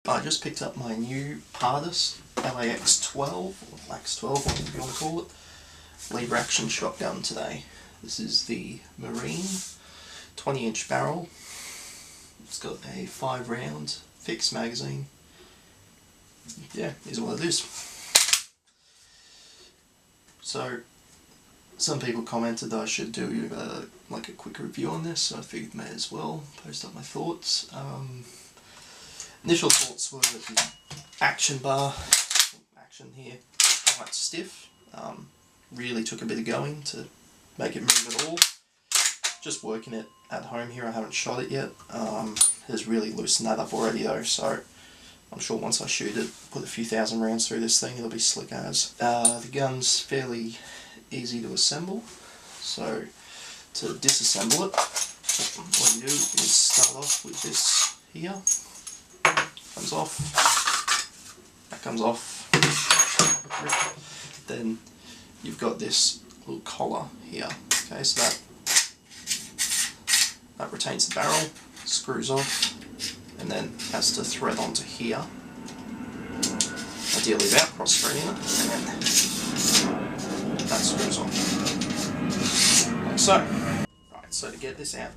I just picked up my new Pardus LAX12, or LAX12, whatever you want to call it, lever action shotgun today. This is the Marine 20-inch barrel. It's got a 5-round fixed magazine. Yeah, is what it is. So, some people commented that I should do like a quick review on this, so I figured I may as well post up my thoughts. Initial thoughts were that the action here, quite stiff. Really took a bit of going to make it move at all. Just working it at home here, I haven't shot it yet. Has really loosened that up already though, so I'm sure once I shoot it, put a few thousand rounds through this thing, it'll be slick as. The gun's fairly easy to assemble, so to disassemble it, what you do is start off with this here. Comes off, that comes off, then you've got this little collar here, okay, so that retains the barrel, screws off, and then has to thread onto here, ideally about cross-threading it, and then that screws off, like so. Right, so to get this out,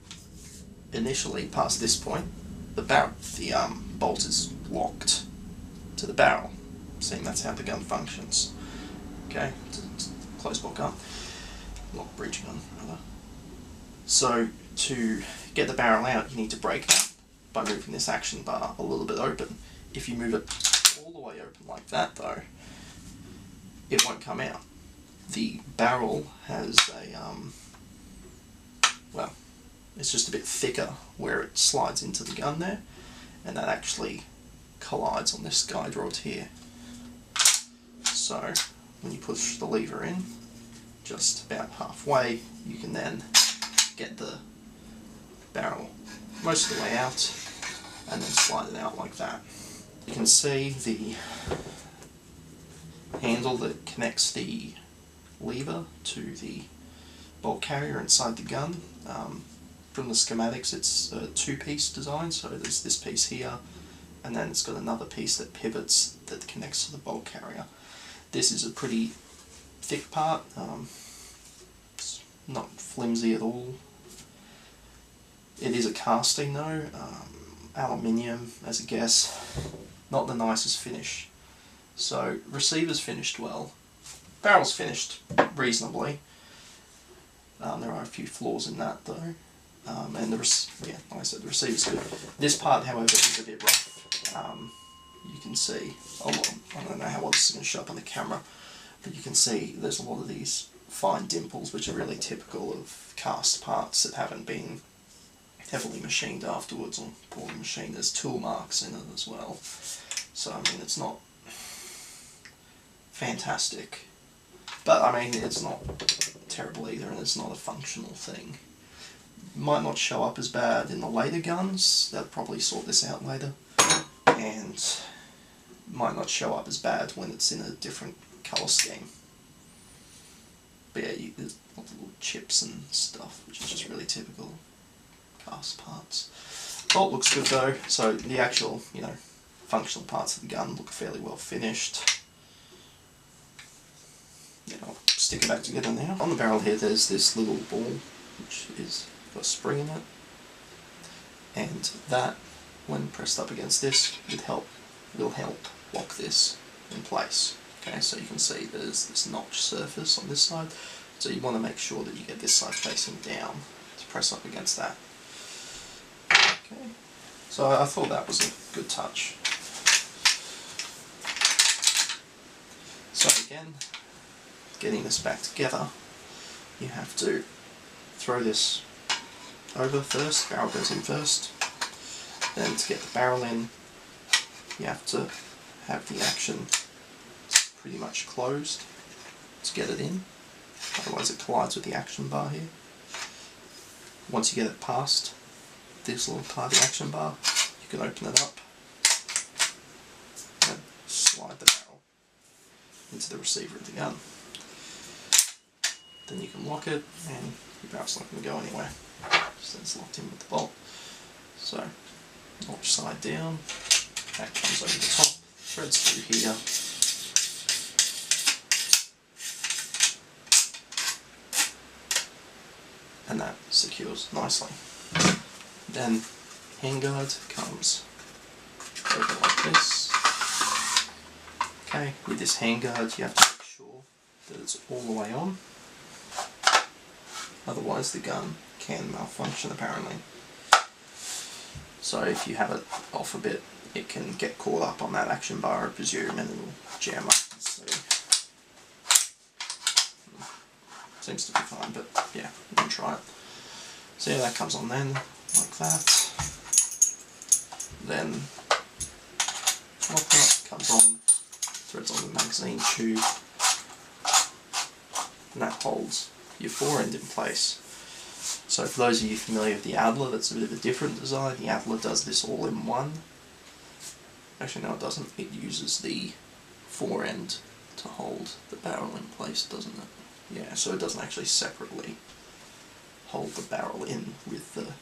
initially past this point, the bolt is locked to the barrel. Seeing that's how the gun functions. Okay, it's a closed bolt gun, lock bridge gun rather. So to get the barrel out, you need to break it by moving this action bar a little bit open. If you move it all the way open like that though, it won't come out. The barrel has a well, it's just a bit thicker where it slides into the gun there, and that actually collides on this guide rod here. So when you push the lever in just about halfway, you can then get the barrel most of the way out and then slide it out like that. You can see the handle that connects the lever to the bolt carrier inside the gun. From the schematics, it's a 2-piece design, so there's this piece here, and then it's got another piece that pivots that connects to the bolt carrier. This is a pretty thick part, it's not flimsy at all. It is a casting though, aluminium as a guess, not the nicest finish. So receiver's finished well, barrel's finished reasonably. There are a few flaws in that though. And like I said, the receiver's good. This part, however, is a bit rough. You can see a lot. I don't know how well this is going to show up on the camera, but you can see there's a lot of these fine dimples, which are really typical of cast parts that haven't been heavily machined afterwards or poorly machined. There's tool marks in it as well. So I mean, it's not fantastic, but I mean, it's not terrible either, and it's not a functional thing. Might not show up as bad in the later guns, they'll probably sort this out later, and might not show up as bad when it's in a different colour scheme. But yeah, there's lots of little chips and stuff, which is just really typical cast parts. Bolt looks good though, so the actual, functional parts of the gun look fairly well finished. I'll stick it back together now. On the barrel here there's this little ball, which is got a spring in it, and that, when pressed up against this, will help lock this in place. Okay, so you can see there's this notch surface on this side, so you want to make sure that you get this side facing down to press up against that. Okay, so I thought that was a good touch. So again, getting this back together, you have to throw this over first, barrel goes in first, then to get the barrel in you have to have the action pretty much closed to get it in, otherwise it collides with the action bar here. Once you get it past this little part of the action bar, you can open it up and slide the barrel into the receiver of the gun. Then you can lock it and your barrel's not going to go anywhere. So it's locked in with the bolt. So notch side down, that comes over the top, threads through here. And that secures nicely. Then handguard comes over like this. Okay, with this handguard you have to make sure that it's all the way on. Otherwise the gun can malfunction apparently. So if you have it off a bit, it can get caught up on that action bar, I presume, and it'll jam up. So, seems to be fine, but yeah, you can try it. So yeah, that comes on then, like that. Then lockout comes on, threads on the magazine tube, and that holds your forend in place. So for those of you familiar with the Adler, that's a bit of a different design. The Adler does this all in one. Actually no, it doesn't. It uses the forend to hold the barrel in place, doesn't it? Yeah, so it doesn't actually separately hold the barrel in with the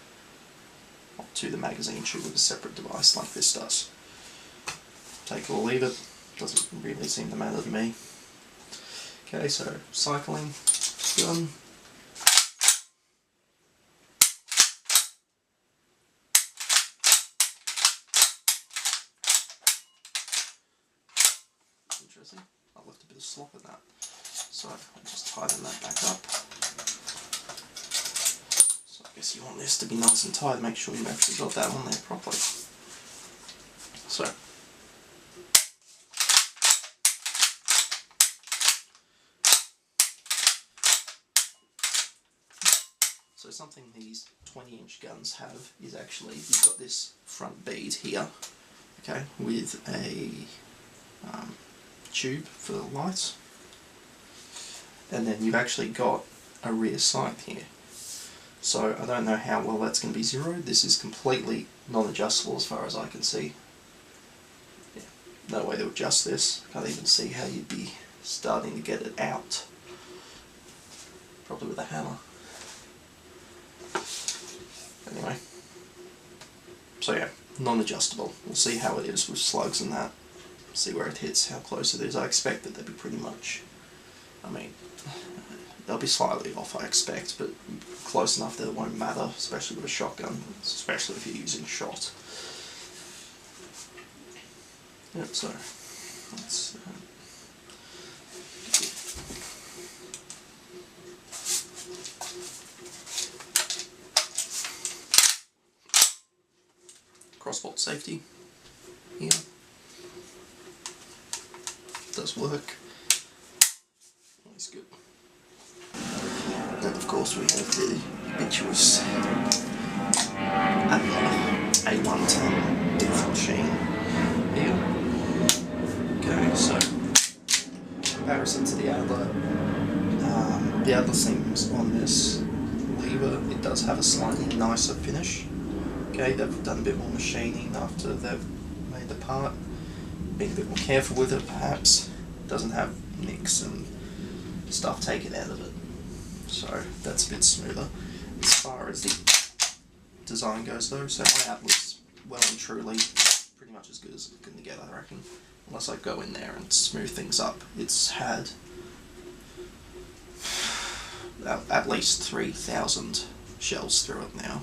to the magazine tube with a separate device like this does. Take it or leave it, doesn't really seem to matter to me. Okay, so cycling gun. Interesting. I left a bit of slop in that, so I'll just tighten that back up. So I guess you want this to be nice and tight, make sure you've actually got that on there properly. So something these 20-inch guns have is actually, you've got this front bead here, okay, with a tube for the lights, and then you've actually got a rear sight here. So I don't know how well that's going to be zeroed. This is completely non-adjustable as far as I can see. Yeah, no way to adjust this. Can't even see how you'd be starting to get it out. Probably with a hammer. Anyway, so yeah, non-adjustable. We'll see how it is with slugs and that. See where it hits, how close it is. I expect that they'll be pretty much, I mean, they'll be slightly off I expect, but close enough that it won't matter, especially with a shotgun, especially if you're using shot. Yep, so let's crossbolt safety here. Does work. Always good. Then of course we have the ubiquitous Adler A110 death machine here. Okay, so in comparison to the Adler seems on this lever, it does have a slightly nicer finish. Okay, they've done a bit more machining after they've made the part. Being a bit more careful with it perhaps. It doesn't have nicks and stuff taken out of it. So that's a bit smoother. As far as the design goes though, so my Adler's well and truly pretty much as good as it can get, I reckon. Unless I go in there and smooth things up. It's had at least 3,000 shells through it now.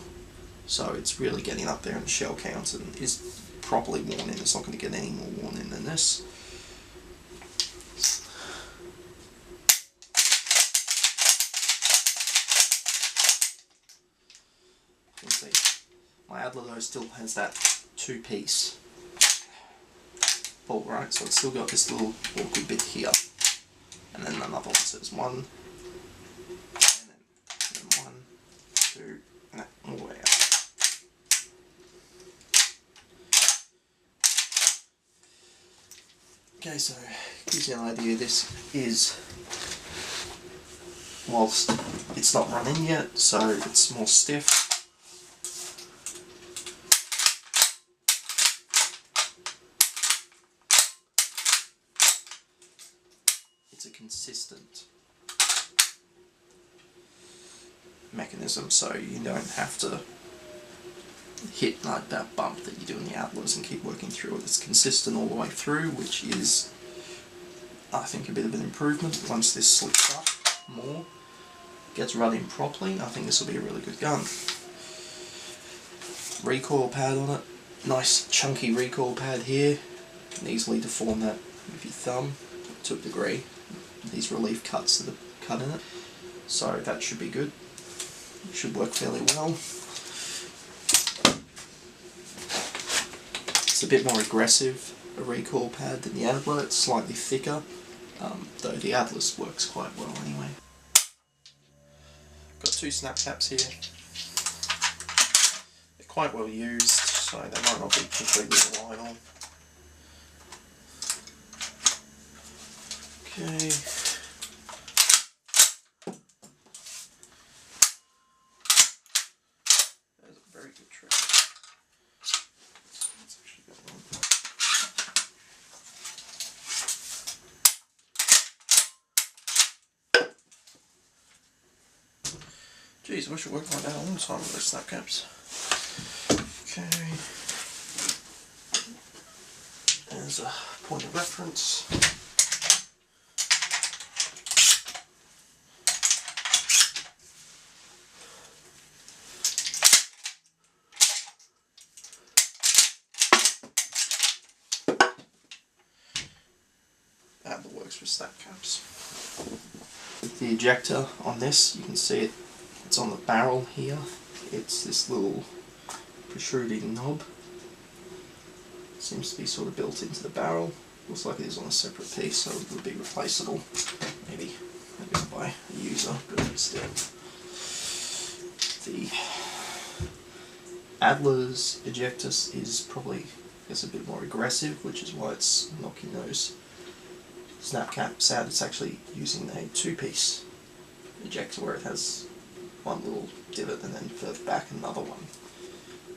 So it's really getting up there in the shell count and is properly worn in. It's not going to get any more worn in than this. You can see my Adler though still has that two-piece bolt, right? So it's still got this little awkward bit here, and then another one. So there's one, and then 1, 2, and that all the way out. Okay, so gives you an idea, this is, whilst it's not run in yet, so it's more stiff. It's a consistent mechanism, so you don't have to hit like that bump that you do in the Adlers and keep working through it. It's consistent all the way through, which is, I think, a bit of an improvement. Once this slips up more, gets running properly, I think this will be a really good gun. Recoil pad on it, nice chunky recoil pad here. You can easily deform that with your thumb to a degree. These relief cuts that are cut in it, so that should be good. It should work fairly well. It's a bit more aggressive, a recoil pad, than the Adler. It's slightly thicker, though the Adler's works quite well anyway. Got two snap caps here. They're quite well used, so they might not be completely reliable. Okay. There's a very good trick. Let's actually go on. Jeez, I wish it worked like that all the time with those snap caps. Okay. There's a point of reference. Adler works with snap caps. With the ejector on this, you can see it. It's on the barrel here. It's this little protruding knob. Seems to be sort of built into the barrel. Looks like it is on a separate piece, so it would be replaceable. Maybe by a user, but still. The Adler's ejector is probably, I guess, a bit more aggressive, which is why it's knocking those snap caps out. It's actually using a two-piece ejector where it has one little divot and then further back another one,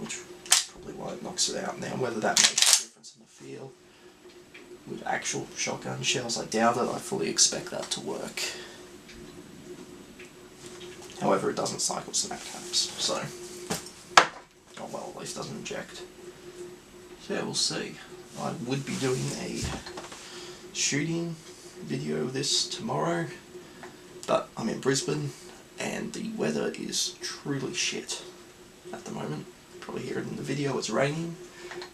which is probably why it knocks it out. Now, whether that makes a difference in the feel with actual shotgun shells, I doubt it. I fully expect that to work. However, it doesn't cycle snap caps, so, oh well, at least doesn't eject. So yeah, we'll see. I would be doing a shooting video of this tomorrow, but I'm in Brisbane and the weather is truly shit at the moment. Probably hear it in the video, it's raining,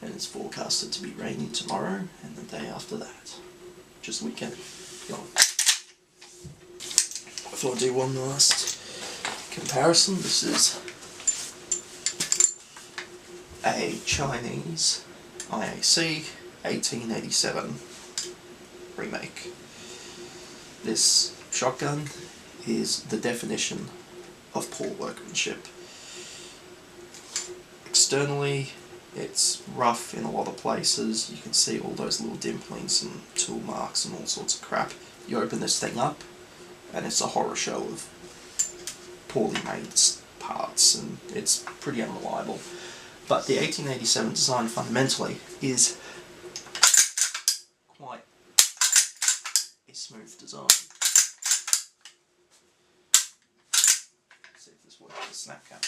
and it's forecasted to be raining tomorrow and the day after that. Just the weekend. Go on. I thought I'd do one last comparison. This is a Chinese IAC 1887 remake. This shotgun is the definition of poor workmanship. Externally, it's rough in a lot of places. You can see all those little dimplings and tool marks and all sorts of crap. You open this thing up and it's a horror show of poorly made parts, and it's pretty unreliable. But the 1887 design fundamentally is quite a smooth design. Let's see if this works with the snap cap.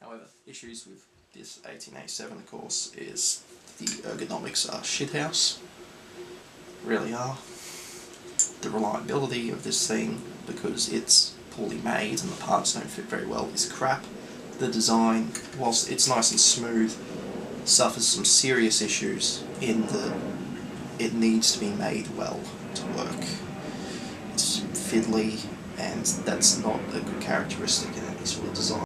However, issues with this 1887, of course, is the ergonomics are shithouse. Really are. The reliability of this thing, because it's poorly made and the parts don't fit very well, is crap. The design, whilst it's nice and smooth, suffers some serious issues in that it needs to be made well to work. It's fiddly, and that's not a good characteristic in any sort of design.